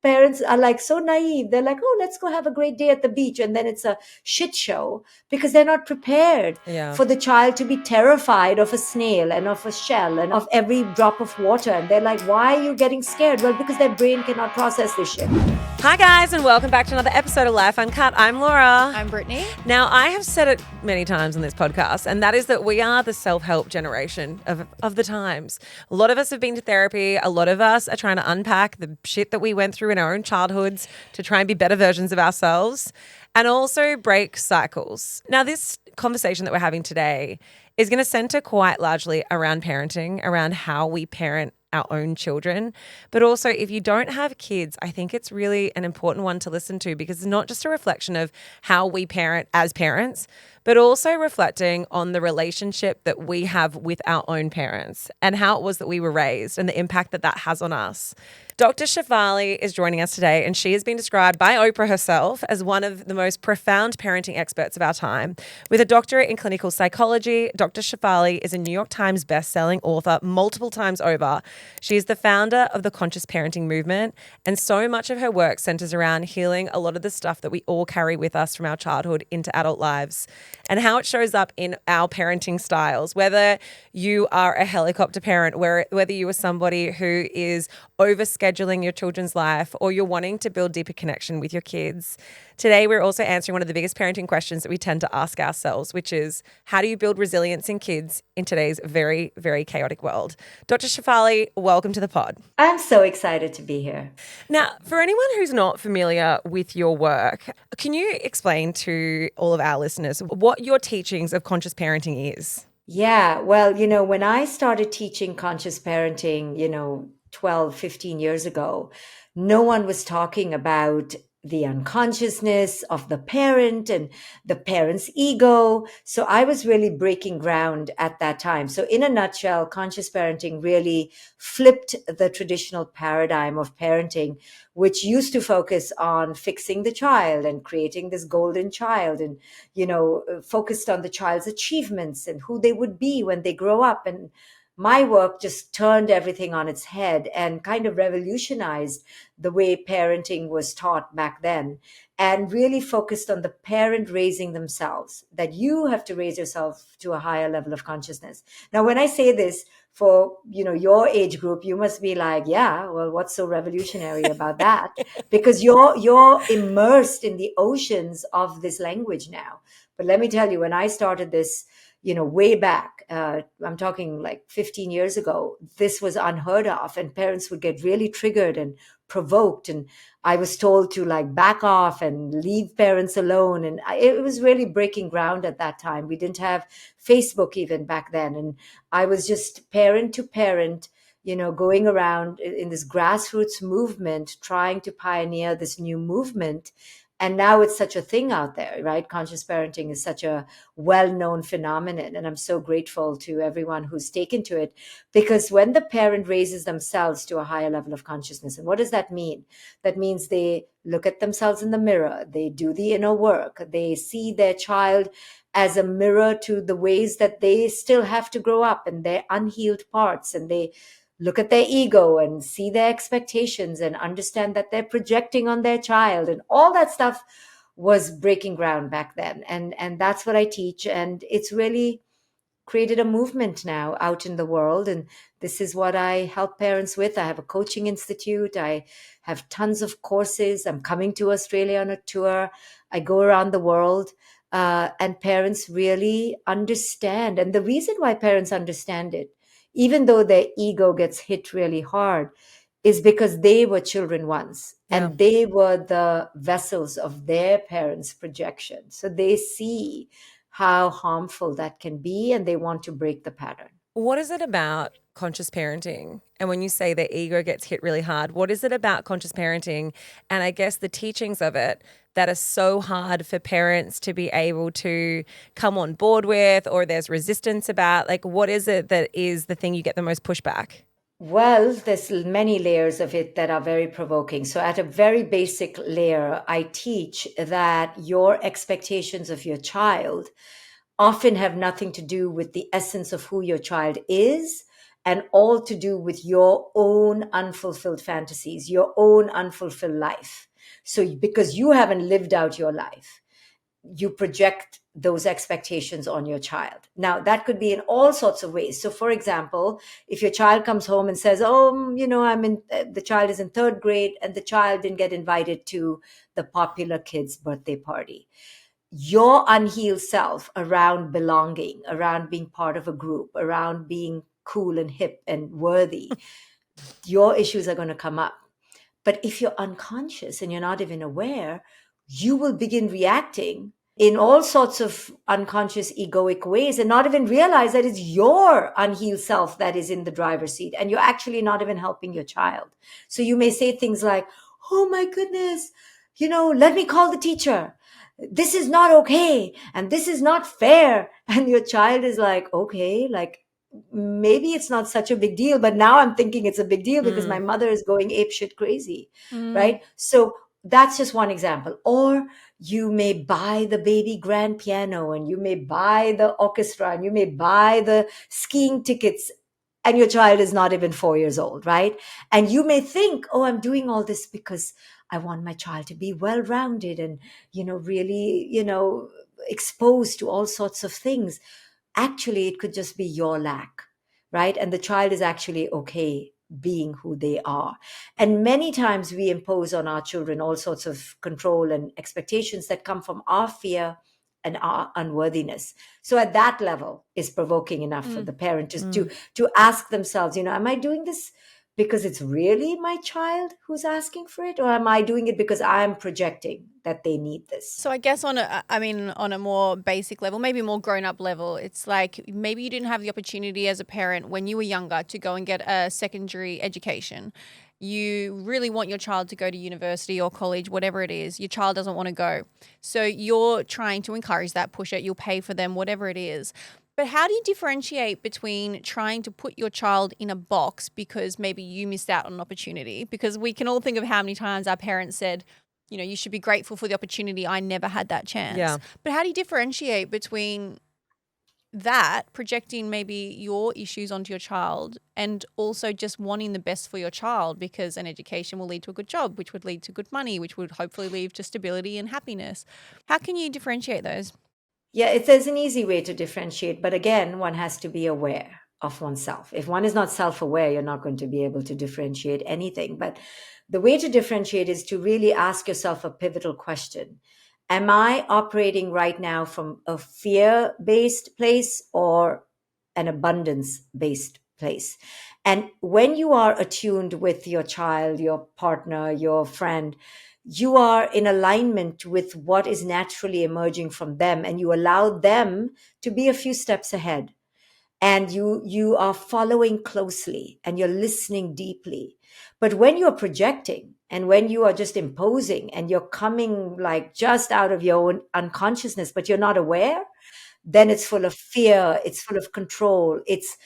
parents are like so naive. They're like, oh, let's go have a great day at the beach. And then it's a shit show because they're not prepared Yeah. for the child to be terrified of a snail and of a shell and of every drop of water. And they're like, why are you getting scared? Well, because their brain cannot process this shit. Hi, guys, and welcome back to another episode of Life Uncut. I'm Laura. I'm Brittany. Now, I have said it many times on this podcast, and that is that we are the self-help generation of the times. A lot of us have been to therapy. A lot of us are trying to unpack the shit that we went through in our own childhoods to try and be better versions of ourselves and also break cycles. Now, this conversation that we're having today is going to center quite largely around parenting, around how we parent our own children. But also, if you don't have kids, I think it's really an important one to listen to because it's not just a reflection of how we parent as parents, but also reflecting on the relationship that we have with our own parents and how it was that we were raised and the impact that that has on us. Dr. Shefali is joining us today, and she has been described by Oprah herself as one of the most profound parenting experts of our time. With a doctorate in clinical psychology, Dr. Shefali is a New York Times bestselling author multiple times over. She is the founder of the conscious parenting movement, and so much of her work centers around healing a lot of the stuff that we all carry with us from our childhood into adult lives and how it shows up in our parenting styles, whether you are a helicopter parent, whether you are somebody who is overscheduling your children's life or you're wanting to build deeper connection with your kids. Today, we're also answering one of the biggest parenting questions that we tend to ask ourselves, which is how do you build resilience in kids in today's very, very chaotic world? Dr. Shefali, welcome to the pod. I'm so excited to be here. Now, for anyone who's not familiar with your work, can you explain to all of our listeners what your teachings of conscious parenting is? Yeah, well, when I started teaching conscious parenting, 12, 15 years ago, no one was talking about the unconsciousness of the parent and the parent's ego. So I was really breaking ground at that time. So in a nutshell, conscious parenting really flipped the traditional paradigm of parenting, which used to focus on fixing the child and creating this golden child and, focused on the child's achievements and who they would be when they grow up. And my work just turned everything on its head and kind of revolutionized the way parenting was taught back then and really focused on the parent raising themselves, that you have to raise yourself to a higher level of consciousness. Now, when I say this for, your age group, you must be like, yeah, well, what's so revolutionary about that? Because you're immersed in the oceans of this language now. But let me tell you, when I started this, way back, I'm talking like 15 years ago, this was unheard of and parents would get really triggered and provoked. And I was told to like back off and leave parents alone. And it was really breaking ground at that time. We didn't have Facebook even back then. And I was just parent to parent, going around in this grassroots movement, trying to pioneer this new movement. And now it's such a thing out there, right? Conscious parenting is such a well-known phenomenon. And I'm so grateful to everyone who's taken to it, because when the parent raises themselves to a higher level of consciousness, and what does that mean? That means they look at themselves in the mirror, they do the inner work, they see their child as a mirror to the ways that they still have to grow up and their unhealed parts, and they look at their ego and see their expectations and understand that they're projecting on their child, and all that stuff was breaking ground back then. And that's what I teach. And it's really created a movement now out in the world. And this is what I help parents with. I have a coaching institute. I have tons of courses. I'm coming to Australia on a tour. I go around the world. And parents really understand. And the reason why parents understand it, even though their ego gets hit really hard, is because they were children once and they were the vessels of their parents' projection. So they see how harmful that can be and they want to break the pattern. What is it about conscious parenting? And when you say the ego gets hit really hard, what is it about conscious parenting and I guess the teachings of it that are so hard for parents to be able to come on board with, or there's resistance about? Like, what is it that is the thing you get the most pushback? Well, there's many layers of it that are very provoking. So at a very basic layer, I teach that your expectations of your child often have nothing to do with the essence of who your child is and all to do with your own unfulfilled fantasies, your own unfulfilled life. So because you haven't lived out your life, you project those expectations on your child. Now, that could be in all sorts of ways. So, for example, if your child comes home and says, "Oh, the child is in third grade and the child didn't get invited to the popular kid's birthday party," your unhealed self around belonging, around being part of a group, around being cool and hip and worthy, your issues are going to come up. But if you're unconscious and you're not even aware, you will begin reacting in all sorts of unconscious egoic ways and not even realize that it's your unhealed self that is in the driver's seat and you're actually not even helping your child. So you may say things like, "Oh my goodness, let me call the teacher. This is not okay and this is not fair." And your child is like, "Okay, like maybe it's not such a big deal, but now I'm thinking it's a big deal because my mother is going apeshit crazy." Right? So that's just one example. Or you may buy the baby grand piano and you may buy the orchestra and you may buy the skiing tickets, and your child is not even 4 years old, right? And you may think, "Oh, I'm doing all this because I want my child to be well rounded and, really, exposed to all sorts of things." Actually, it could just be your lack, right? And the child is actually okay being who they are. And many times we impose on our children all sorts of control and expectations that come from our fear and our unworthiness. So at that level is provoking enough for the parent to ask themselves, am I doing this because it's really my child who's asking for it, or am I doing it because I'm projecting that they need this? So I guess on a more basic level, maybe more grown up level, it's like maybe you didn't have the opportunity as a parent when you were younger to go and get a secondary education. You really want your child to go to university or college, whatever it is. Your child doesn't want to go. So you're trying to encourage that, push it, you'll pay for them, whatever it is. But how do you differentiate between trying to put your child in a box because maybe you missed out on an opportunity? Because we can all think of how many times our parents said, you should be grateful for the opportunity. I never had that chance. Yeah. But how do you differentiate between that, projecting maybe your issues onto your child, and also just wanting the best for your child because an education will lead to a good job, which would lead to good money, which would hopefully lead to stability and happiness? How can you differentiate those? Yeah, there's an easy way to differentiate, but again, one has to be aware of oneself. If one is not self-aware, you're not going to be able to differentiate anything. But the way to differentiate is to really ask yourself a pivotal question. Am I operating right now from a fear-based place or an abundance-based place? And when you are attuned with your child, your partner, your friend, you are in alignment with what is naturally emerging from them, and you allow them to be a few steps ahead, and you are following closely and you're listening deeply. But when you're projecting and when you are just imposing and you're coming like just out of your own unconsciousness but you're not aware, then it's full of fear, it's full of control, it's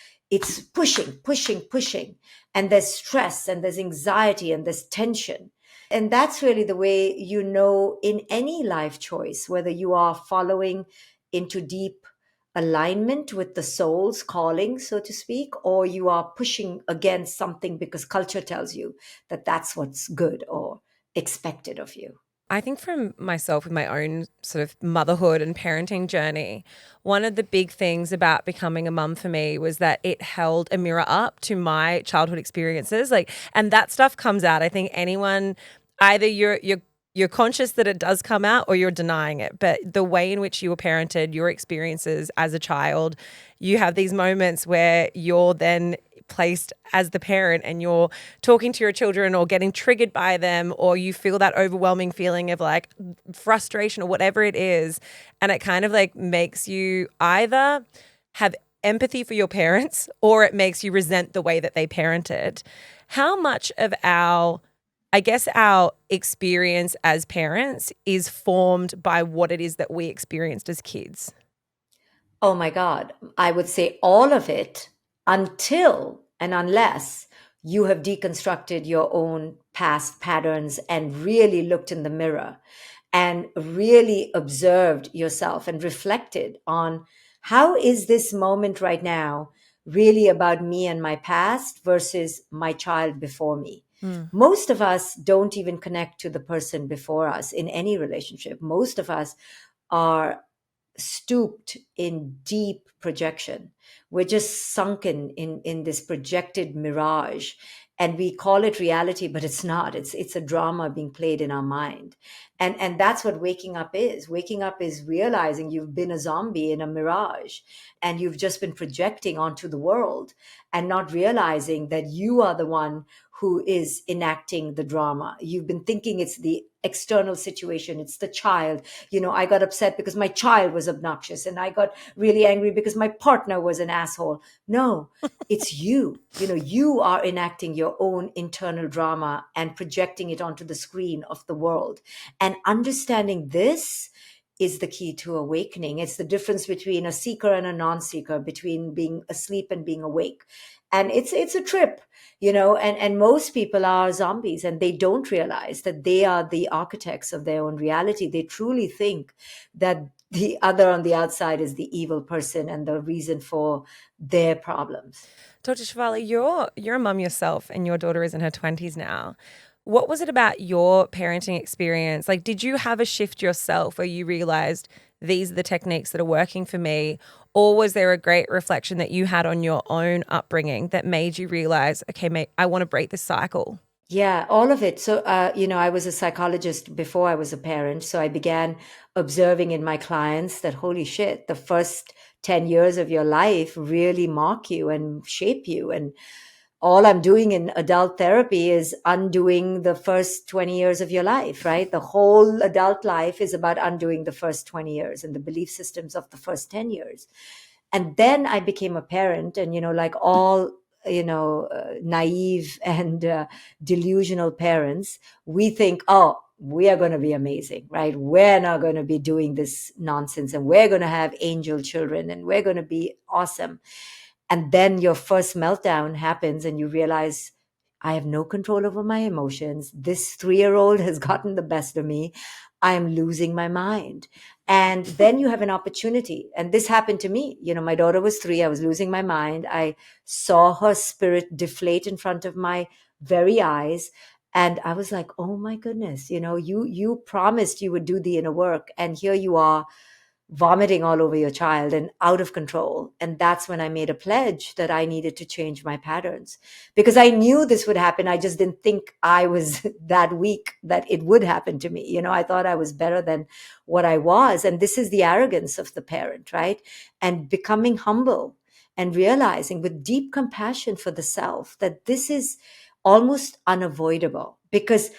pushing, and there's stress and there's anxiety and there's tension. And that's really the way in any life choice, whether you are following into deep alignment with the soul's calling, so to speak, or you are pushing against something because culture tells you that that's what's good or expected of you. I think from myself with my own sort of motherhood and parenting journey, one of the big things about becoming a mum for me was that it held a mirror up to my childhood experiences. And that stuff comes out. I think anyone, either you're conscious that it does come out or you're denying it. But the way in which you were parented, your experiences as a child, you have these moments where you're then placed as the parent and you're talking to your children or getting triggered by them, or you feel that overwhelming feeling of like frustration or whatever it is. And it kind of like makes you either have empathy for your parents or it makes you resent the way that they parented. How much of our experience as parents is formed by what it is that we experienced as kids? Oh my God. I would say all of it, until and unless you have deconstructed your own past patterns and really looked in the mirror and really observed yourself and reflected on how is this moment right now really about me and my past versus my child before me. Most of us don't even connect to the person before us in any relationship. Most of us are stooped in deep projection. We're just sunken in this projected mirage. And we call it reality, but it's not. It's a drama being played in our mind. And that's what waking up is. Waking up is realizing you've been a zombie in a mirage and you've just been projecting onto the world and not realizing that you are the one who is enacting the drama. You've been thinking it's the external situation, it's the child. I got upset because my child was obnoxious, and I got really angry because my partner was an asshole. No, it's you. You are enacting your own internal drama and projecting it onto the screen of the world. And understanding this is the key to awakening. It's the difference between a seeker and a non-seeker, between being asleep and being awake. And it's a trip, and most people are zombies, and they don't realize that they are the architects of their own reality. They truly think that the other on the outside is the evil person and the reason for their problems. Dr. Shefali, you're a mum yourself and your daughter is in her 20s now. What was it about your parenting experience? Like, did you have a shift yourself where you realized these are the techniques that are working for me? Or was there a great reflection that you had on your own upbringing that made you realize, okay, mate, I want to break this cycle? Yeah, all of it. So, I was a psychologist before I was a parent. So I began observing in my clients that, holy shit, the first 10 years of your life really mark you and shape you. And all I'm doing in adult therapy is undoing the first 20 years of your life, right? The whole adult life is about undoing the first 20 years and the belief systems of the first 10 years. And then I became a parent, and, like all, naive and delusional parents, we think, oh, we are going to be amazing, right? We're not going to be doing this nonsense, and we're going to have angel children, and we're going to be awesome. And then your first meltdown happens and you realize, I have no control over my emotions. This 3-year-old has gotten the best of me. I am losing my mind. And then you have an opportunity. And this happened to me. My daughter was 3. I was losing my mind. I saw her spirit deflate in front of my very eyes. And I was like, oh my goodness, you promised you would do the inner work. And here you are, vomiting all over your child and out of control. And that's when I made a pledge that I needed to change my patterns, because I knew this would happen. I just didn't think I was that weak that it would happen to me. I thought I was better than what I was. And this is the arrogance of the parent, right? And becoming humble and realizing with deep compassion for the self that this is almost unavoidable, because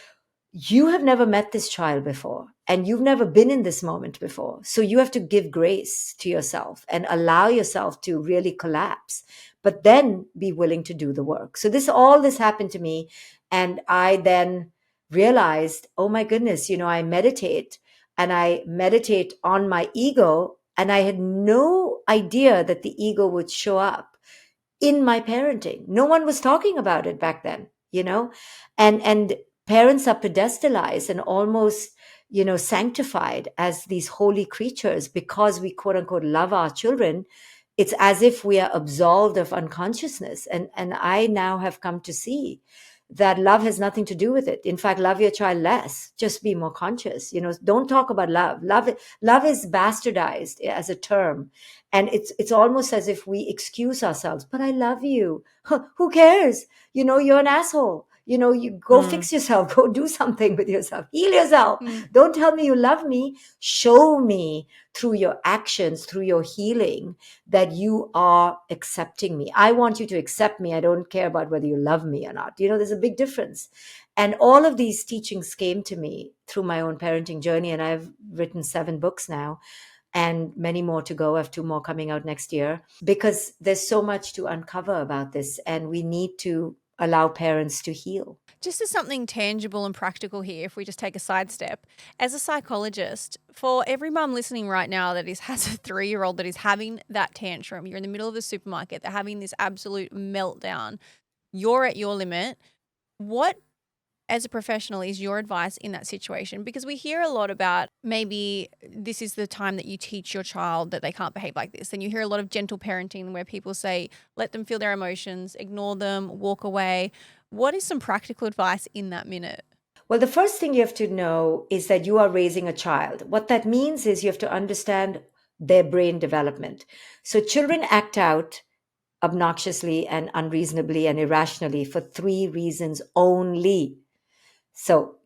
you have never met this child before and you've never been in this moment before. So you have to give grace to yourself and allow yourself to really collapse, but then be willing to do the work. So all this happened to me. And I then realized, oh my goodness, I meditate, and I meditate on my ego. And I had no idea that the ego would show up in my parenting. No one was talking about it back then, and parents are pedestalized and almost, sanctified as these holy creatures because we quote unquote love our children. It's as if we are absolved of unconsciousness. And I now have come to see that love has nothing to do with it. In fact, love your child less, just be more conscious. Don't talk about love. Love is bastardized as a term. And it's almost as if we excuse ourselves. But I love you. Huh, who cares? You're an asshole. You go fix yourself, go do something with yourself, heal yourself. Don't tell me you love me. Show me through your actions, through your healing, that you are accepting me. I want you to accept me. I don't care about whether you love me or not. There's a big difference. And all of these teachings came to me through my own parenting journey. And I've written 7 books now and many more to go. I have 2 more coming out next year, because there's so much to uncover about this. And we need to allow parents to heal. Just as something tangible and practical here, if we just take a sidestep, as a psychologist, for every mum listening right now that has a 3-year-old that is having that tantrum, you're in the middle of the supermarket, they're having this absolute meltdown, you're at your limit. What as a professional, is your advice in that situation? Because we hear a lot about maybe this is the time that you teach your child that they can't behave like this. And you hear a lot of gentle parenting where people say, let them feel their emotions, ignore them, walk away. What is some practical advice in that minute? Well, the first thing you have to know is that you are raising a child. What that means is you have to understand their brain development. So children act out obnoxiously and unreasonably and irrationally for three reasons only. So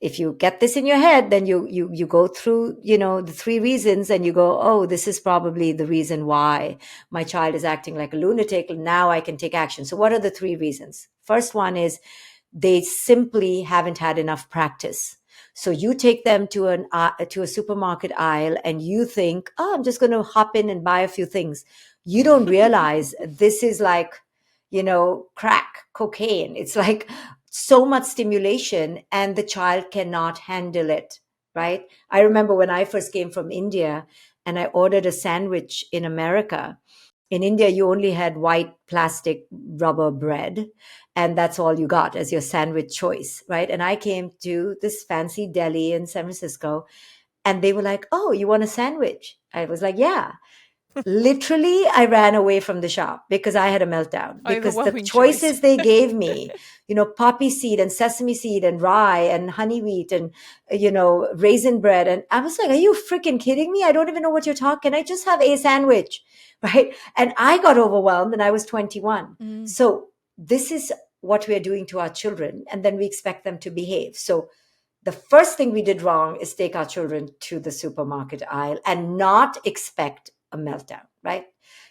if you get this in your head, then you go through, the three reasons and you go, oh, this is probably the reason why my child is acting like a lunatic. Now I can take action. So what are the three reasons? First one is they simply haven't had enough practice. So you take them to a supermarket aisle and you think, oh, I'm just going to hop in and buy a few things. You don't realize this is like, crack, cocaine. It's like so much stimulation and the child cannot handle it, right? I remember when I first came from India and I ordered a sandwich in America. In India, you only had white plastic rubber bread, and that's all you got as your sandwich choice, right? And I came to this fancy deli in San Francisco, and they were like, "Oh, you want a sandwich?" I was like, "Yeah." Literally, I ran away from the shop because I had a meltdown because the Overwhelming choice. choices they gave me, poppy seed and sesame seed and rye and honey wheat and, raisin bread. And I was like, are you freaking kidding me? I don't even know what you're talking. I just have a sandwich, right? And I got overwhelmed and I was 21. Mm. So this is what we're doing to our children. And then we expect them to behave. So the first thing we did wrong is take our children to the supermarket aisle and not expect a meltdown, right?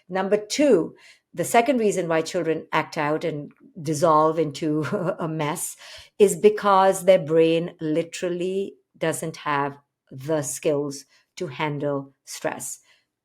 Number two, the second reason why children act out and dissolve into a mess is because their brain literally doesn't have the skills to handle stress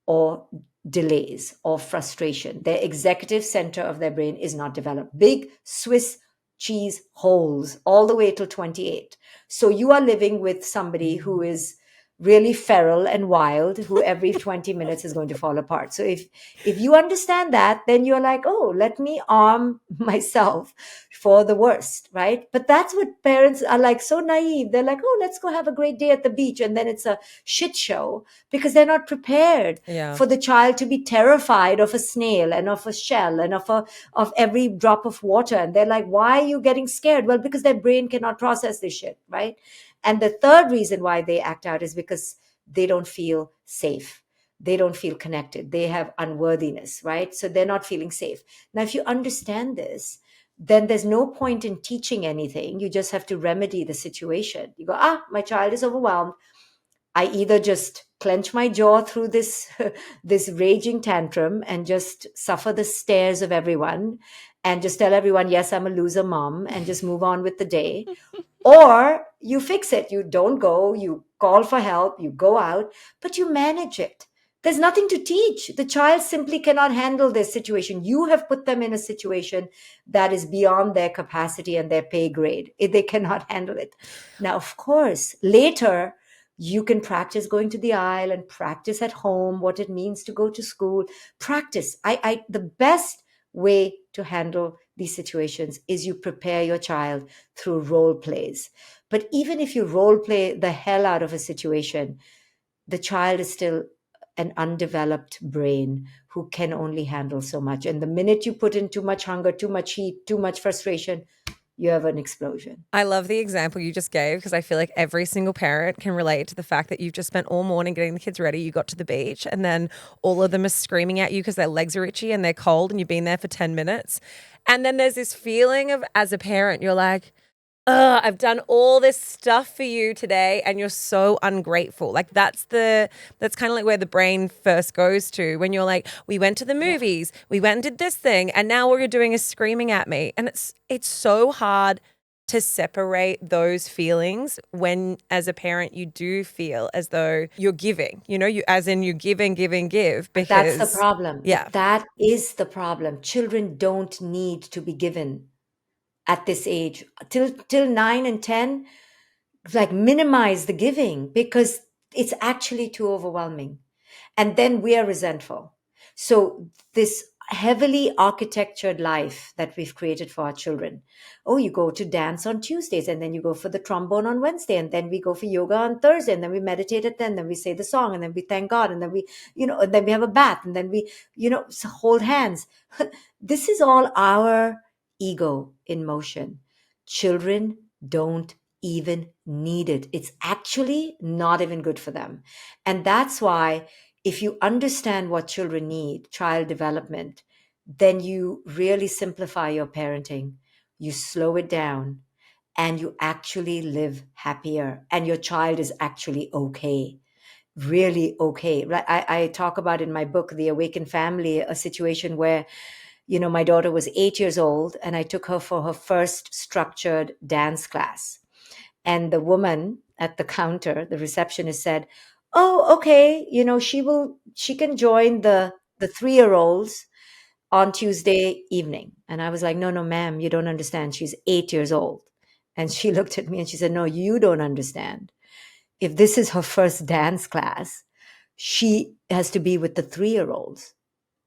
or delays or frustration. Their executive center of their brain is not developed. Big Swiss cheese holes all the way till 28. So you are living with somebody who is really feral and wild, who every 20 minutes is going to fall apart. So if you understand that, then you're like, oh, let me arm myself for the worst, right? But that's what parents are like, so naive. They're like, oh, let's go have a great day at the beach. And then it's a shit show because they're not prepared Yeah. for the child to be terrified of a snail and of a shell and of every drop of water. And they're like, why are you getting scared? Well, because their brain cannot process this shit, right? And the third reason why they act out is because they don't feel safe. They don't feel connected. They have unworthiness, right? So they're not feeling safe. Now, if you understand this, then there's no point in teaching anything. You just have to remedy the situation. You go, my child is overwhelmed. I either just clench my jaw through this this raging tantrum and just suffer the stares of everyone and just tell everyone, yes, I'm a loser mom, and just move on with the day. Or you fix it. You don't go, you call for help, you go out, but you manage it. There's nothing to teach. The child simply cannot handle this situation. You have put them in a situation that is beyond their capacity and their pay grade. They cannot handle it. Now, of course, later you can practice going to the aisle and practice at home what it means to go to school. Practice. The best way to handle these situations is you prepare your child through role plays. But even if you role play the hell out of a situation, the child is still an undeveloped brain who can only handle so much. And the minute you put in too much hunger, too much heat, too much frustration, you have an explosion. I love the example you just gave because I feel like every single parent can relate to the fact that you've just spent all morning getting the kids ready. You got to the beach and then all of them are screaming at you because their legs are itchy and they're cold and you've been there for 10 minutes. And then there's this feeling of, as a parent, you're like, I've done all this stuff for you today and you're so ungrateful. Like that's kind of like where the brain first goes to when you're like, we went to the movies, we went and did this thing, and now all you're doing is screaming at me. And it's so hard to separate those feelings when, as a parent, you do feel as though you're giving, you're giving, give. Because that's the problem. Yeah. That is the problem. Children don't need to be given at this age. Till 9 and 10, like minimize the giving because it's actually too overwhelming. And then we are resentful. So this heavily architectured life that we've created for our children. Oh, you go to dance on Tuesdays, and then you go for the trombone on Wednesday, and then we go for yoga on Thursday, and then we meditate at 10, then we say the song, and then we thank God, and then we, and then we have a bath, and then we, hold hands. This is all our ego in motion. Children don't even need it. It's actually not even good for them. And that's why, if you understand what children need, child development, then you really simplify your parenting. You slow it down and you actually live happier, and your child is actually okay, really okay. I talk about in my book, The Awakened Family, a situation where, my daughter was 8 years old and I took her for her first structured dance class. And the woman at the counter, the receptionist, said, "Oh, okay, she can join the 3-year-olds on Tuesday evening." And I was like, "No, no, ma'am, you don't understand. She's 8 years old." And she looked at me and she said, "No, you don't understand. If this is her first dance class, she has to be with the 3-year-olds."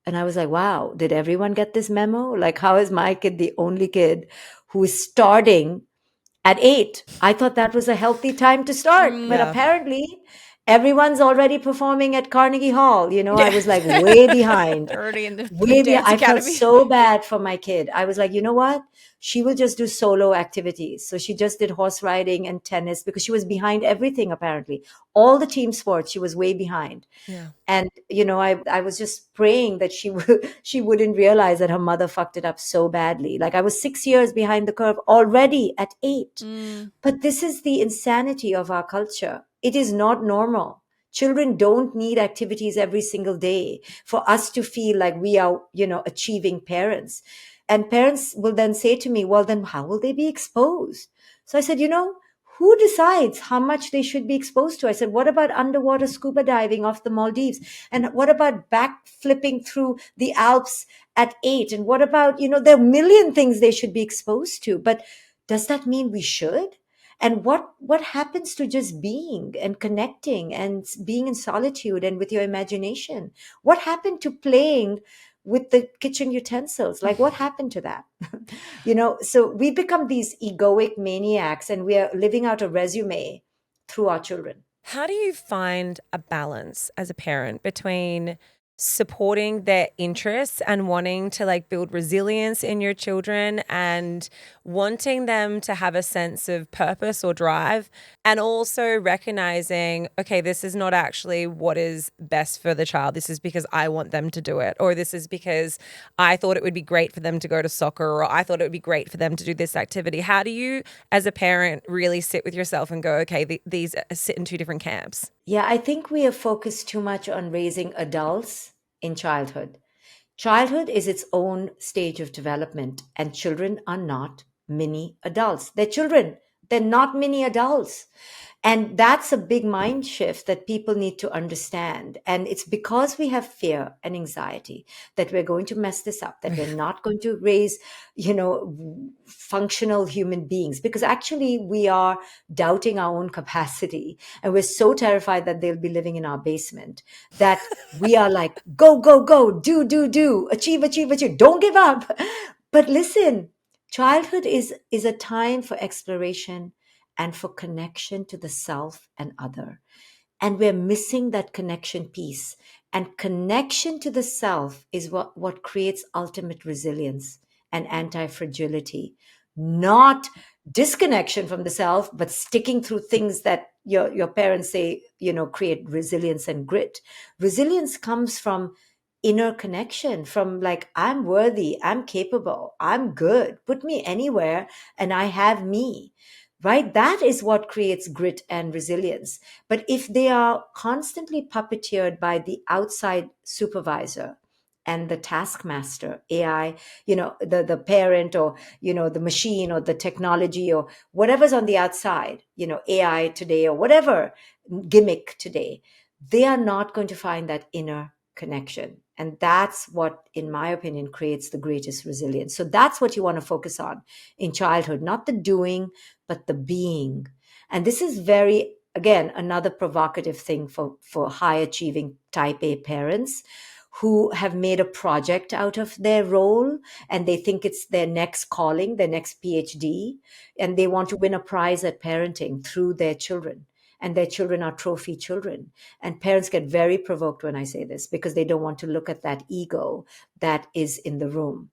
And I was like, wow, did everyone get this memo? Like, how is my kid the only kid who is starting at 8? I thought that was a healthy time to start, but Yeah. apparently everyone's already performing at Carnegie Hall. I Yeah. was like way behind. They're already in the Way behind. dance I felt academy. so bad for my kid. I was like, you know what? She will just do solo activities. So she just did horse riding and tennis because she was behind everything, apparently. All the team sports, she was way behind. Yeah. And I was just praying that she wouldn't realize that her mother fucked it up so badly. Like, I was 6 years behind the curve already at 8. Mm. But this is the insanity of our culture. It is not normal. Children don't need activities every single day for us to feel like we are, achieving parents. And parents will then say to me, well, then how will they be exposed? So I said, who decides how much they should be exposed to? I said, what about underwater scuba diving off the Maldives? And what about back flipping through the Alps at 8? And what about, there are a million things they should be exposed to. But does that mean we should? And what happens to just being and connecting and being in solitude and with your imagination? What happened to playing with the kitchen utensils? Like, what happened to that? So we become these egoic maniacs, and we are living out a resume through our children. How do you find a balance as a parent between supporting their interests and wanting to build resilience in your children and wanting them to have a sense of purpose or drive, and also recognizing, okay, this is not actually what is best for the child. This is because I want them to do it, or this is because I thought it would be great for them to go to soccer, or I thought it would be great for them to do this activity. How do you, as a parent, really sit with yourself and go, okay, these sit in two different camps? Yeah, I think we have focused too much on raising adults in childhood. Childhood is its own stage of development, and children are not mini adults. They're children, they're not mini adults. And that's a big mind shift that people need to understand. And it's because we have fear and anxiety that we're going to mess this up, that we're not going to raise, functional human beings, because actually we are doubting our own capacity. And we're so terrified that they'll be living in our basement that we are like, go, go, go, do, achieve, achieve, achieve. Don't give up. But listen, childhood is a time for exploration and for connection to the self and other. And we're missing that connection piece. And connection to the self is what creates ultimate resilience and anti-fragility, not disconnection from the self, but sticking through things that your parents say, create resilience and grit. Resilience comes from inner connection, from like, I'm worthy, I'm capable, I'm good, put me anywhere and I have me, right? That is what creates grit and resilience. But if they are constantly puppeteered by the outside supervisor and the taskmaster, AI, the parent, or, the machine or the technology or whatever's on the outside, AI today or whatever gimmick today, they are not going to find that inner connection. And that's what, in my opinion, creates the greatest resilience. So that's what you want to focus on in childhood, not the doing, but the being. And this is again, another provocative thing for high achieving type A parents who have made a project out of their role and they think it's their next calling, their next PhD, and they want to win a prize at parenting through their children. And their children are trophy children. And parents get very provoked when I say this because they don't want to look at that ego that is in the room.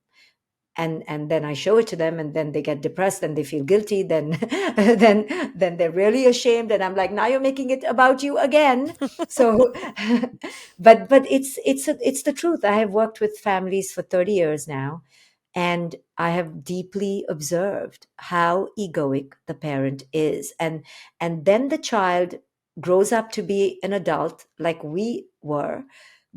And then I show it to them, and then they get depressed and they feel guilty. Then then they're really ashamed, and I'm like, now you're making it about you again. So, but it's the truth. I have worked with families for 30 years now, and I have deeply observed how egoic the parent is, and then the child grows up to be an adult like we were,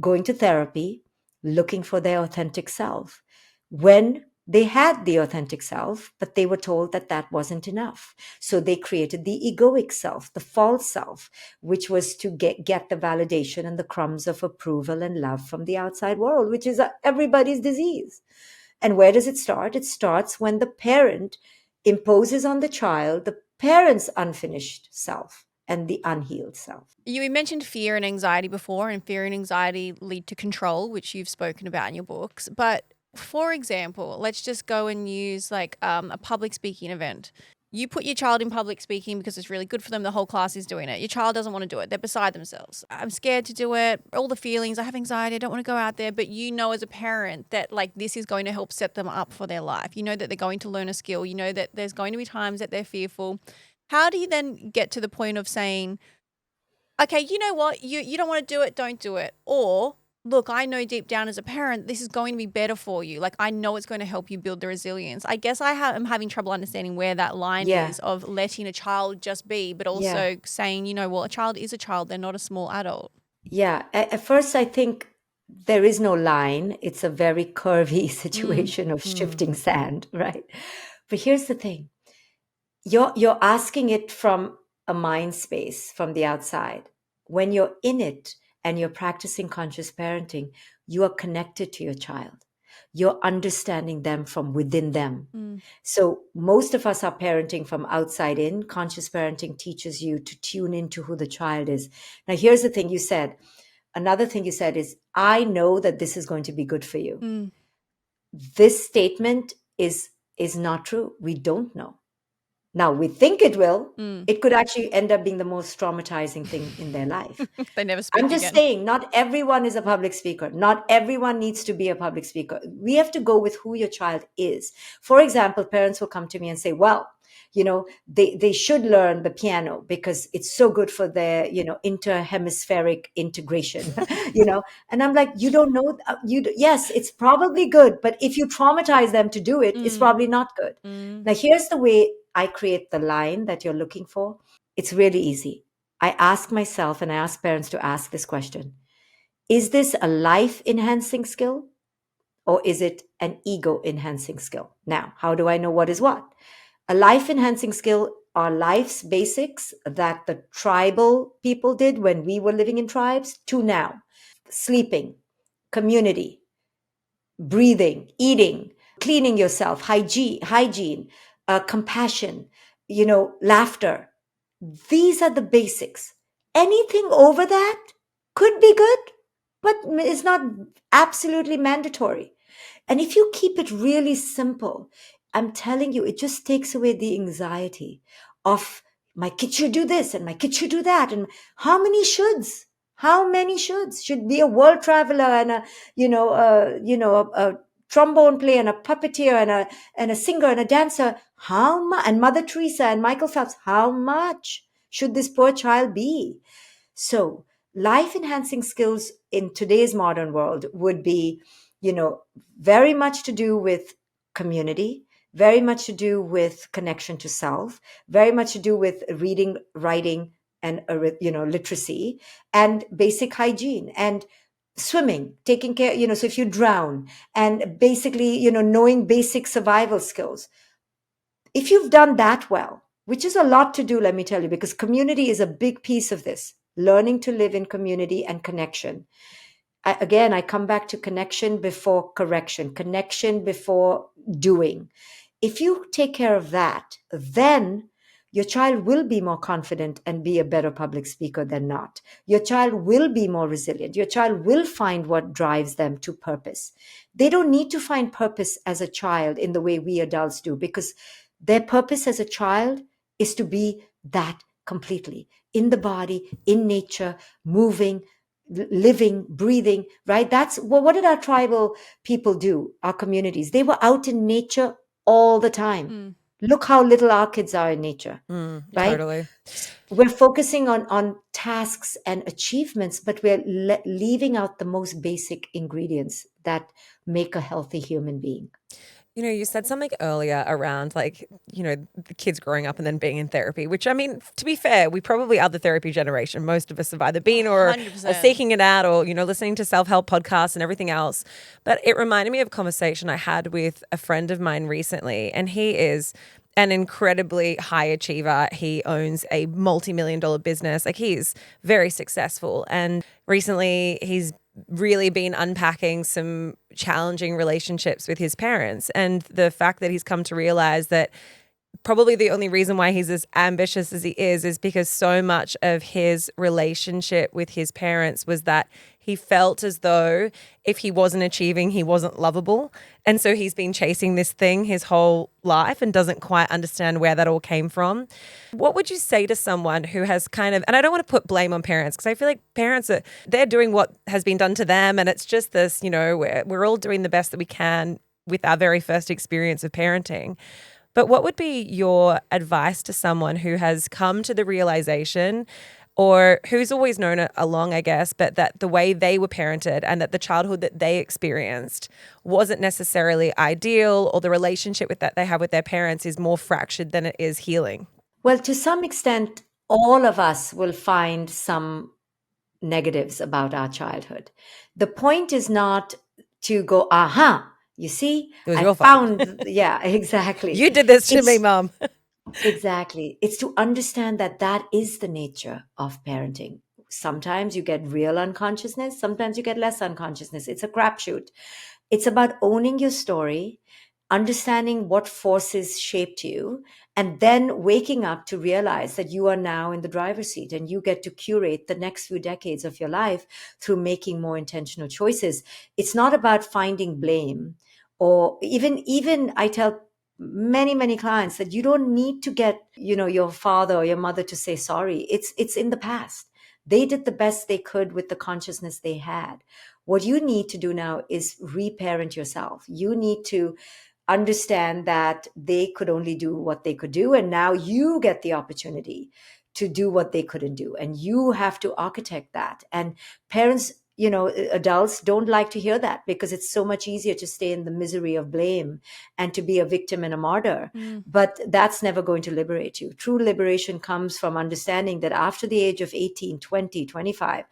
going to therapy, looking for their authentic self, when they had the authentic self, but they were told that that wasn't enough. So they created the egoic self, the false self, which was to get the validation and the crumbs of approval and love from the outside world, which is everybody's disease. And where does it start? It starts when the parent imposes on the child the parent's unfinished self and the unhealed self. You mentioned fear and anxiety before, and fear and anxiety lead to control, which you've spoken about in your books. But for example, let's just go and use like a public speaking event. You put your child in public speaking because it's really good for them. The whole class is doing it. Your child doesn't want to do it. They're beside themselves. I'm scared to do it. All the feelings. I have anxiety. I don't want to go out there. But you know as a parent that like this is going to help set them up for their life. You know that they're going to learn a skill. You know that there's going to be times that they're fearful. How do you then get to the point of saying, okay, you know what? You don't want to do it. Don't do it. Or look, I know deep down as a parent, this is going to be better for you. Like, I know it's going to help you build the resilience. I guess I'm having trouble understanding where that line is of letting a child just be, but also saying, you know, well, a child is a child. They're not a small adult. Yeah. At first, I think there is no line. It's a very curvy situation of shifting sand, right? But here's the thing. You're asking it from a mind space from the outside. When you're in it, and you're practicing conscious parenting, you are connected to your child. You're understanding them from within them. So most of us are parenting from outside in. Conscious parenting teaches you to tune into who the child is. Now, here's the thing you said. Another thing you said is, I know that this is going to be good for you. This statement is not true. We don't know. Now, we think it will. It could actually end up being the most traumatizing thing in their life. They never speak I'm just again. saying, not everyone is a public speaker. Not everyone needs to be a public speaker. We have to go with who your child is. For example, parents will come to me and say, well, you know, they should learn the piano because it's so good for their, you know, interhemispheric integration, you know. And I'm like, you don't know, yes, it's probably good, but if you traumatize them to do it, it's probably not good. Now, here's the way I create the line that you're looking for. It's really easy. I ask myself, and I ask parents to ask this question: is this a life enhancing skill, or is it an ego enhancing skill? Now, how do I know what is what? A life enhancing skill are life's basics that the tribal people did when we were living in tribes to now. Sleeping, community, breathing, eating, cleaning yourself, hygiene, compassion, you know, laughter. These are the basics. Anything over that could be good, but is not absolutely mandatory. And if you keep it really simple, I'm telling you, it just takes away the anxiety of my kid should do this and my kid should do that. And how many shoulds? How many shoulds? Should be a world traveler and a trombone player and a puppeteer and a singer and a dancer. How much? And Mother Teresa and Michael Phelps. How much should this poor child be? So life enhancing skills in today's modern world would be, you know, very much to do with community, very much to do with connection to self, very much to do with reading, writing, and, literacy, and basic hygiene, and swimming, taking care, you know, so if you drown, and basically, you know, knowing basic survival skills. If you've done that well, which is a lot to do, let me tell you, because community is a big piece of this, learning to live in community and connection. I come back to connection before correction, connection before doing. If you take care of that, then Your child will be more confident and be a better public speaker than not. Your child will be more resilient. Your child will find what drives them to purpose. They don't need to find purpose as a child in the way we adults do, because their purpose as a child is to be that completely in the body, in nature, moving, living, breathing, right? That's what did our tribal people do, our communities? They were out in nature all the time. Look how little our kids are in nature, right? Totally. We're focusing on tasks and achievements, but we're leaving out the most basic ingredients that make a healthy human being. You know, you said something earlier around like, the kids growing up and then being in therapy, which I mean, to be fair, we probably are the therapy generation. Most of us have either been or are 100%. seeking it out or, listening to self-help podcasts and everything else. But it reminded me of a conversation I had with a friend of mine recently, and he is an incredibly high achiever. He owns a multi-million-dollar business. Like, he's very successful. And recently he's really been unpacking some challenging relationships with his parents, and the fact that he's come to realize that probably the only reason why he's as ambitious as he is because so much of his relationship with his parents was that he felt as though if he wasn't achieving, he wasn't lovable. And so he's been chasing this thing his whole life and doesn't quite understand where that all came from. What would you say to someone who has kind of, and I don't want to put blame on parents, because I feel like parents they're doing what has been done to them. And it's just this, we're all doing the best that we can with our very first experience of parenting. But what would be your advice to someone who has come to the realization, or who's always known it along, I guess, but that the way they were parented and that the childhood that they experienced wasn't necessarily ideal, or the relationship that they have with their parents is more fractured than it is healing? Well, to some extent, all of us will find some negatives about our childhood. The point is not to go, aha, you see, It was I your fault. found, yeah, exactly. You did this to me, Mom. Exactly. It's to understand that that is the nature of parenting. Sometimes you get real unconsciousness, sometimes you get less unconsciousness. It's a crapshoot. It's about owning your story, understanding what forces shaped you, and then waking up to realize that you are now in the driver's seat and you get to curate the next few decades of your life through making more intentional choices. It's not about finding blame, or even I tell many clients that you don't need to get your father or your mother to say sorry. It's in the past. They did the best they could with the consciousness they had. What you need to do now is reparent yourself. You need to understand that they could only do what they could do, and now you get the opportunity to do what they couldn't do, and you have to architect that. And parents, adults don't like to hear that, because it's so much easier to stay in the misery of blame and to be a victim and a martyr. But that's never going to liberate you. True liberation comes from understanding that after the age of 18, 20, 25,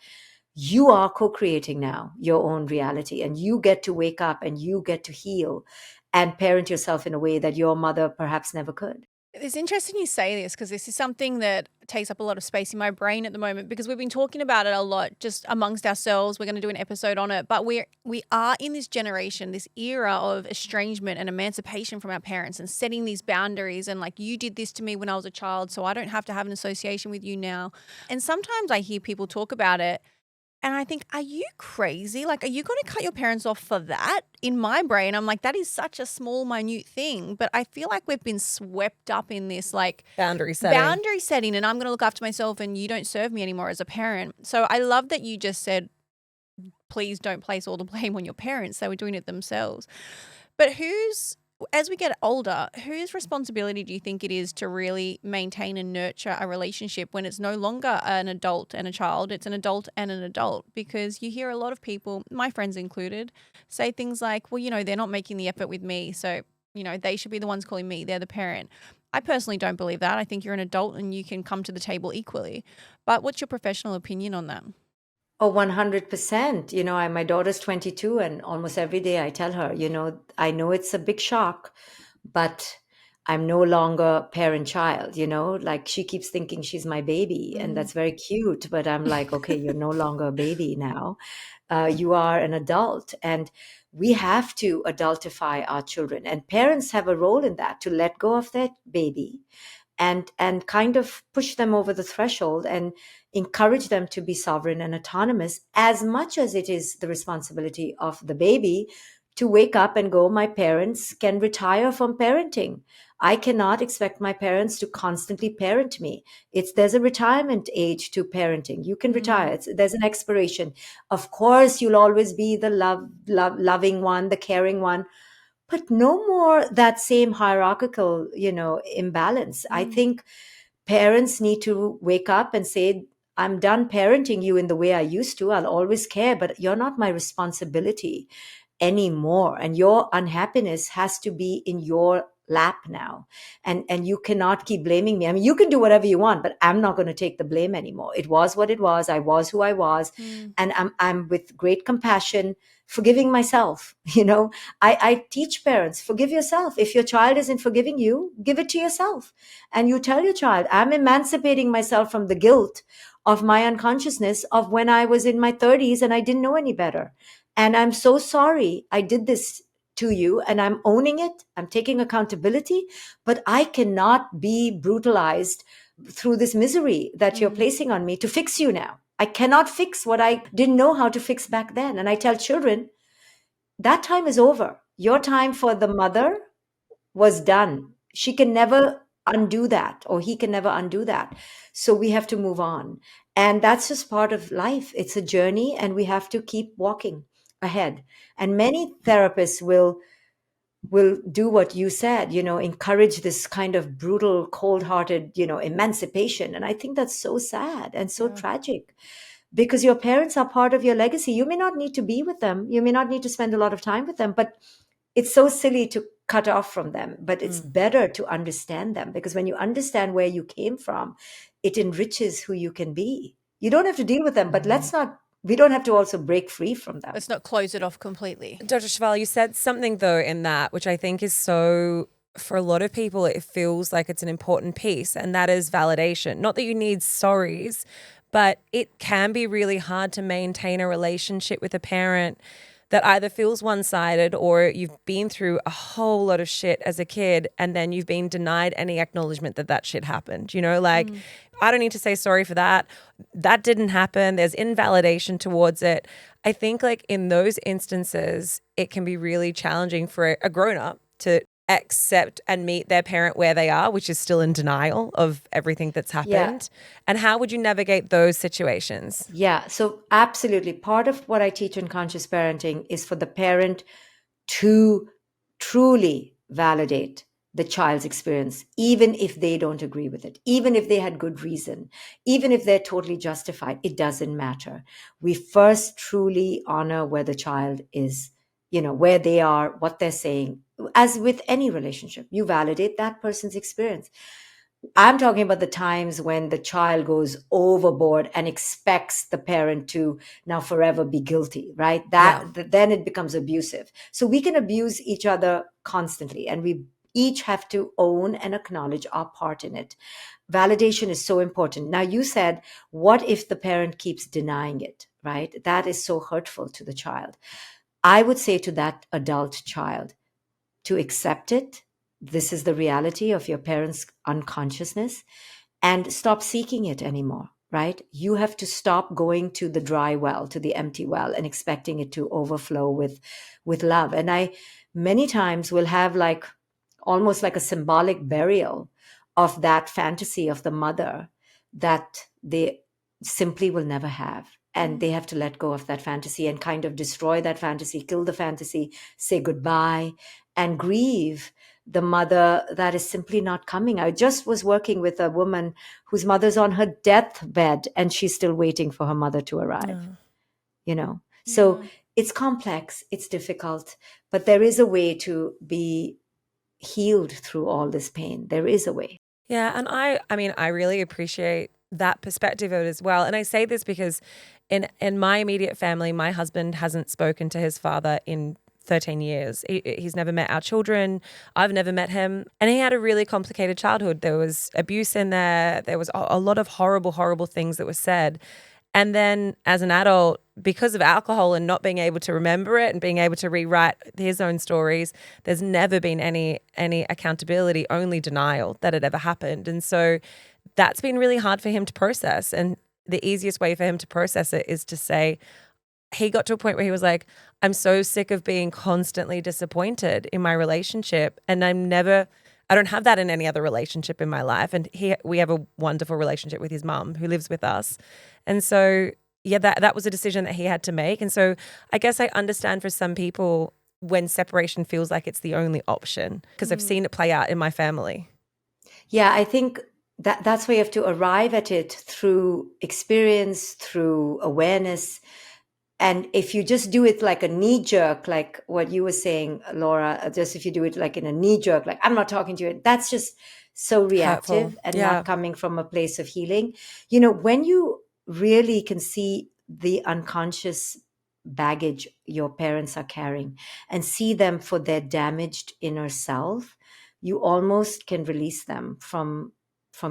you are co-creating now your own reality, and you get to wake up and you get to heal and parent yourself in a way that your mother perhaps never could. It's interesting you say this, because this is something that takes up a lot of space in my brain at the moment, because we've been talking about it a lot just amongst ourselves. We're going to do an episode on it, but we are in this generation, this era of estrangement and emancipation from our parents, and setting these boundaries, and like, you did this to me when I was a child, so I don't have to have an association with you now. And sometimes I hear people talk about it, and I think, are you crazy? Like, are you going to cut your parents off for that? In my brain, I'm like, that is such a small, minute thing. But I feel like we've been swept up in this like Boundary setting. And I'm going to look after myself, and you don't serve me anymore as a parent. So I love that you just said, please don't place all the blame on your parents. They were doing it themselves. But as we get older, whose responsibility do you think it is to really maintain and nurture a relationship when it's no longer an adult and a child, it's an adult and an adult? Because you hear a lot of people, my friends included, say things like, well, they're not making the effort with me, so, they should be the ones calling me. They're the parent. I personally don't believe that. I think you're an adult and you can come to the table equally. But what's your professional opinion on that? Oh, 100%. My daughter's 22, and almost every day I tell her, I know it's a big shock, but I'm no longer parent-child, like she keeps thinking she's my baby, and that's very cute. But I'm like, okay, you're no longer a baby now. You are an adult, and we have to adultify our children. And parents have a role in that, to let go of that baby and kind of push them over the threshold and encourage them to be sovereign and autonomous, as much as it is the responsibility of the baby to wake up and go, my parents can retire from parenting. I cannot expect my parents to constantly parent me. There's a retirement age to parenting. You can retire. There's an expiration. Of course, you'll always be the loving one, the caring one, but no more that same hierarchical, imbalance. I think parents need to wake up and say, I'm done parenting you in the way I used to. I'll always care, but you're not my responsibility anymore. And your unhappiness has to be in your lap now. And you cannot keep blaming me. I mean, you can do whatever you want, but I'm not going to take the blame anymore. It was what it was. I was who I was. And I'm with great compassion, forgiving myself. I teach parents, forgive yourself. If your child isn't forgiving you, give it to yourself. And you tell your child, I'm emancipating myself from the guilt of my unconsciousness of when I was in my 30s and I didn't know any better. And I'm so sorry I did this to you, and I'm owning it. I'm taking accountability, but I cannot be brutalized through this misery that you're placing on me to fix you now. I cannot fix what I didn't know how to fix back then. And I tell children, that time is over. Your time for the mother was done. She can never undo that, or he can never undo that. So we have to move on. And that's just part of life. It's a journey, and we have to keep walking ahead. And many therapists will do what you said, encourage this kind of brutal, cold-hearted, emancipation. And I think that's so sad and so tragic, because your parents are part of your legacy. You may not need to be with them. You may not need to spend a lot of time with them, but it's so silly to cut off from them. But it's better to understand them, because when you understand where you came from, it enriches who you can be. You don't have to deal with them, but we don't have to also break free from them. Let's not close it off completely. Dr. Shefali, you said something though in that, which I think is so, for a lot of people, it feels like it's an important piece, and that is validation. Not that you need sorries, but it can be really hard to maintain a relationship with a parent that either feels one-sided, or you've been through a whole lot of shit as a kid and then you've been denied any acknowledgement that shit happened. I don't need to say sorry for that. That didn't happen. There's invalidation towards it. I think in those instances, it can be really challenging for a grown-up to accept and meet their parent where they are, which is still in denial of everything that's happened. Yeah. And how would you navigate those situations? Yeah, so absolutely. Part of what I teach in conscious parenting is for the parent to truly validate the child's experience, even if they don't agree with it, even if they had good reason, even if they're totally justified. It doesn't matter. We first truly honor where the child is, where they are, what they're saying. As with any relationship, you validate that person's experience. I'm talking about the times when the child goes overboard and expects the parent to now forever be guilty, right? Then it becomes abusive. So we can abuse each other constantly, and we each have to own and acknowledge our part in it. Validation is so important. Now, you said, what if the parent keeps denying it, right? That is so hurtful to the child. I would say to that adult child to accept it. This is the reality of your parents' unconsciousness, and stop seeking it anymore, right? You have to stop going to the dry well, to the empty well, and expecting it to overflow with love. And I many times will have almost like a symbolic burial of that fantasy of the mother that they simply will never have. And they have to let go of that fantasy and kind of destroy that fantasy, kill the fantasy, say goodbye, and grieve the mother that is simply not coming. I just was working with a woman whose mother's on her deathbed and she's still waiting for her mother to arrive. So it's complex, it's difficult, but there is a way to be healed through all this pain. There is a way. Yeah, and I really appreciate that perspective of it as well. And I say this because in my immediate family, my husband hasn't spoken to his father in 13 years. He's never met our children. I've never met him. And he had a really complicated childhood. There was abuse in there. There was a lot of horrible, horrible things that were said. And then as an adult, because of alcohol and not being able to remember it and being able to rewrite his own stories, there's never been any accountability, only denial that it ever happened. And so that's been really hard for him to process. And the easiest way for him to process it is to say, he got to a point where he was like, I'm so sick of being constantly disappointed in my relationship. And I don't have that in any other relationship in my life. And we have a wonderful relationship with his mum who lives with us. And so, yeah, that was a decision that he had to make. And so I guess I understand for some people when separation feels like it's the only option, because I've seen it play out in my family. Yeah, I think that's why you have to arrive at it through experience, through awareness. And if you just do it like a knee jerk, like what you were saying, Laura, just if you do it like in a knee jerk, like I'm not talking to you, that's just so reactive Hurtful. and Yeah. not coming from a place of healing. When you really can see the unconscious baggage your parents are carrying and see them for their damaged inner self, you almost can release them from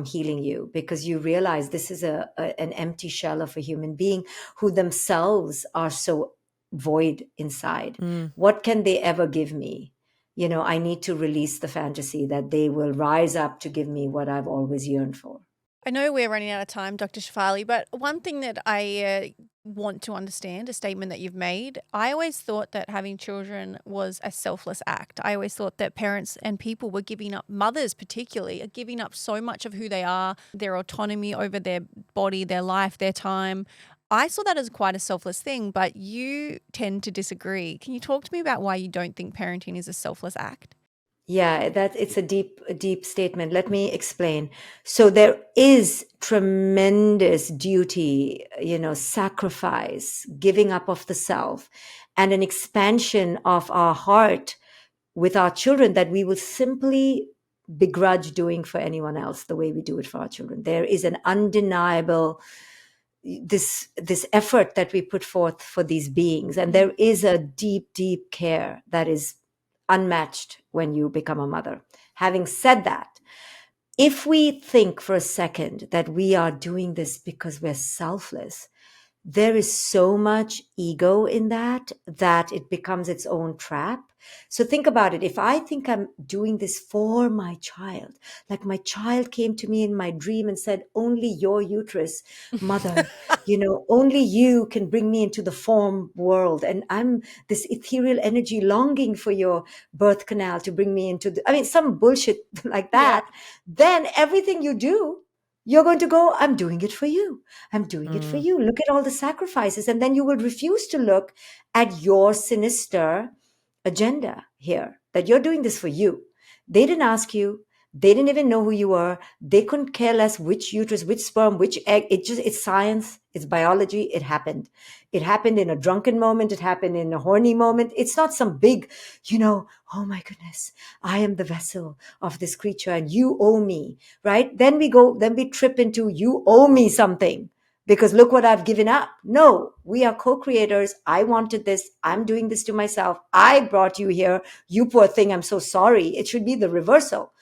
healing you, because you realize this is an empty shell of a human being who themselves are so void inside. What can they ever give me? I need to release the fantasy that they will rise up to give me what I've always yearned for. I know we're running out of time, Dr. Shefali, but one thing that I want to understand, a statement that you've made, I always thought that having children was a selfless act. I always thought that parents and people were giving up, mothers particularly, are giving up so much of who they are, their autonomy over their body, their life, their time. I saw that as quite a selfless thing, but you tend to disagree. Can you talk to me about why you don't think parenting is a selfless act? Yeah, it's a deep statement. Let me explain. So there is tremendous duty, sacrifice, giving up of the self, and an expansion of our heart with our children that we will simply begrudge doing for anyone else the way we do it for our children. There is an undeniable this effort that we put forth for these beings, and there is a deep care that is unmatched when you become a mother. Having said that, if we think for a second that we are doing this because we're selfless, there is so much ego in that it becomes its own trap. So think about it. If I think I'm doing this for my child, like my child came to me in my dream and said, only your uterus, mother, only you can bring me into the form world. And I'm this ethereal energy longing for your birth canal to bring me into some bullshit like that. Then everything you do, you're going to go, I'm doing it for you. I'm doing it for you. Look at all the sacrifices. And then you will refuse to look at your sinister agenda here, that you're doing this for you. They didn't ask you. They didn't even know who you were. They couldn't care less which uterus, which sperm, which egg. It's science. It's biology. It happened. It happened in a drunken moment. It happened in a horny moment. It's not some big, oh my goodness, I am the vessel of this creature and you owe me, right? Then we trip into you owe me something because look what I've given up. No, we are co-creators. I wanted this. I'm doing this to myself. I brought you here. You poor thing. I'm so sorry. It should be the reversal.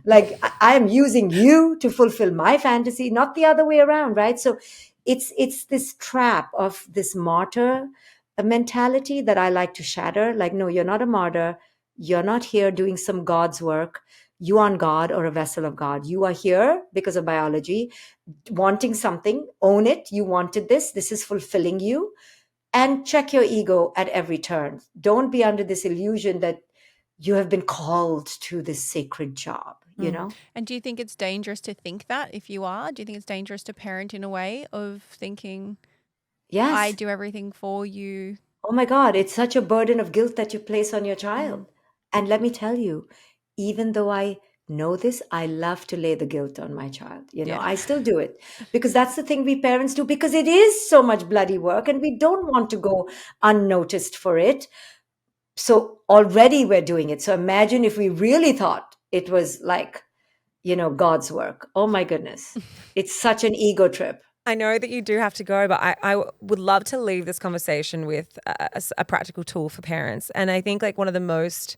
Like I am using you to fulfill my fantasy, not the other way around, right? So it's this trap of this martyr mentality that I like to shatter. Like, no, you're not a martyr. You're not here doing some God's work. You aren't God or a vessel of God. You are here because of biology, wanting something, own it. You wanted this. This is fulfilling you. And check your ego at every turn. Don't be under this illusion that you have been called to this sacred job, And do you think it's dangerous to think that if you are? Do you think it's dangerous to parent in a way of thinking, Yes. I do everything for you? Oh my God, it's such a burden of guilt that you place on your child. And let me tell you, even though I know this, I love to lay the guilt on my child. I still do it because that's the thing we parents do, because it is so much bloody work and we don't want to go unnoticed for it. So already we're doing it. So imagine if we really thought it was like, God's work. Oh my goodness. It's such an ego trip. I know that you do have to go, but I would love to leave this conversation with a practical tool for parents. And I think like one of the most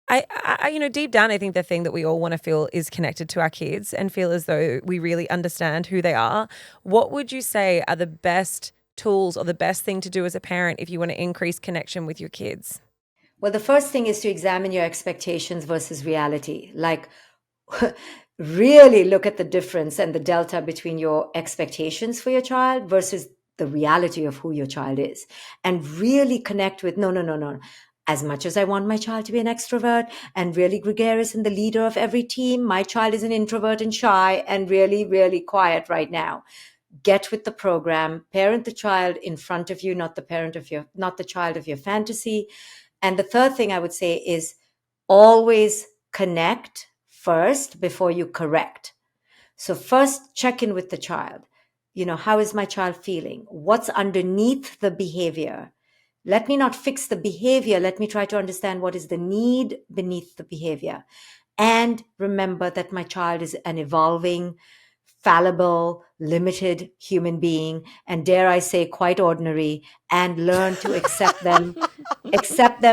Deep down, I think the thing that we all want to feel is connected to our kids and feel as though we really understand who they are. What would you say are the best tools or the best thing to do as a parent if you want to increase connection with your kids? Well, the first thing is to examine your expectations versus reality. Like, really look at the difference and the delta between your expectations for your child versus the reality of who your child is. And really connect with no, no, no, no. As much as I want my child to be an extrovert and really gregarious and the leader of every team, my child is an introvert and shy and really, really quiet right now. Get with the program, parent the child in front of you, not the child of your fantasy. And the third thing I would say is always connect first before you correct. So first check in with the child. How is my child feeling? What's underneath the behavior? Let me not fix the behavior. Let me try to understand what is the need beneath the behavior. And remember that my child is an evolving, fallible, limited human being, and dare I say, quite ordinary, and learn to accept them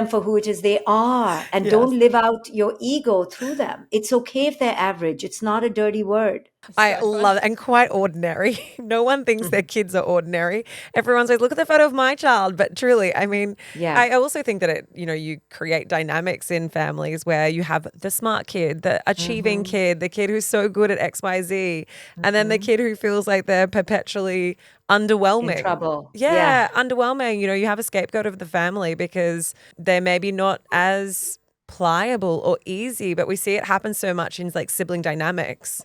for who it is they are, and Yes. don't live out your ego through them. It's okay if they're average. It's not a dirty word. I love it. And quite ordinary. No one thinks their kids are ordinary. Everyone says, look at the photo of my child. But truly, I mean, Yeah. I also think that you create dynamics in families where you have the smart kid, the achieving kid, the kid who's so good at XYZ, and then the kid who feels like they're perpetually underwhelming. In trouble. Yeah, underwhelming. You have a scapegoat of the family because they're maybe not as pliable or easy, but we see it happen so much in like sibling dynamics.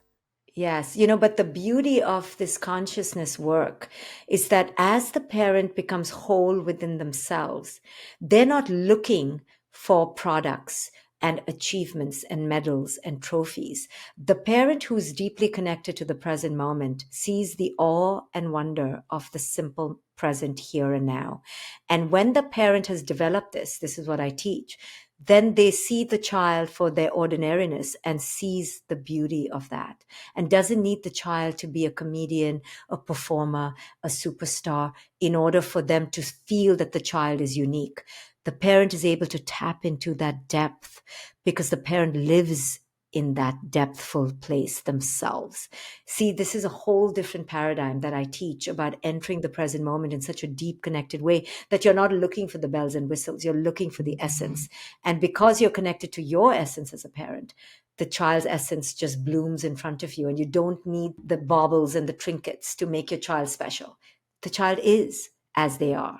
Yes, but the beauty of this consciousness work is that as the parent becomes whole within themselves, they're not looking for products and achievements and medals and trophies. The parent who's deeply connected to the present moment sees the awe and wonder of the simple present here and now. And when the parent has developed this is what I teach, then they see the child for their ordinariness and sees the beauty of that, and doesn't need the child to be a comedian, a performer, a superstar in order for them to feel that the child is unique. The parent is able to tap into that depth because the parent lives in that depthful place themselves. See, this is a whole different paradigm that I teach about entering the present moment in such a deep, connected way that you're not looking for the bells and whistles, you're looking for the essence. And because you're connected to your essence as a parent, the child's essence just blooms in front of you, and you don't need the baubles and the trinkets to make your child special. The child is as they are.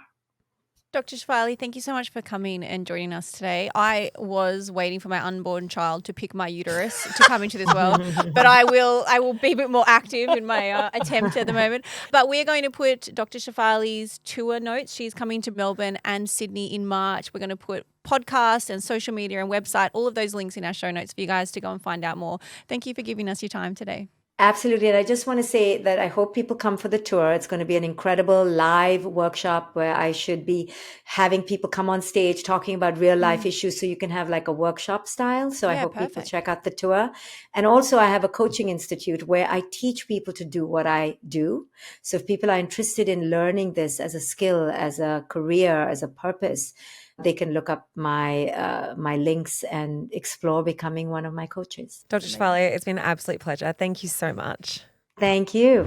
Dr. Shefali, thank you so much for coming and joining us today. I was waiting for my unborn child to pick my uterus to come into this world, but I will be a bit more active in my attempt at the moment. But we're going to put Dr. Shefali's tour notes. She's coming to Melbourne and Sydney in March. We're going to put podcast and social media and website, all of those links in our show notes for you guys to go and find out more. Thank you for giving us your time today. Absolutely. And I just want to say that I hope people come for the tour. It's going to be an incredible live workshop where I should be having people come on stage talking about real life issues, so you can have like a workshop style. So I hope people check out the tour. And also I have a coaching institute where I teach people to do what I do. So if people are interested in learning this as a skill, as a career, as a purpose, they can look up my links and explore becoming one of my coaches. Dr. Shefali, it's been an absolute pleasure. Thank you so much. Thank you.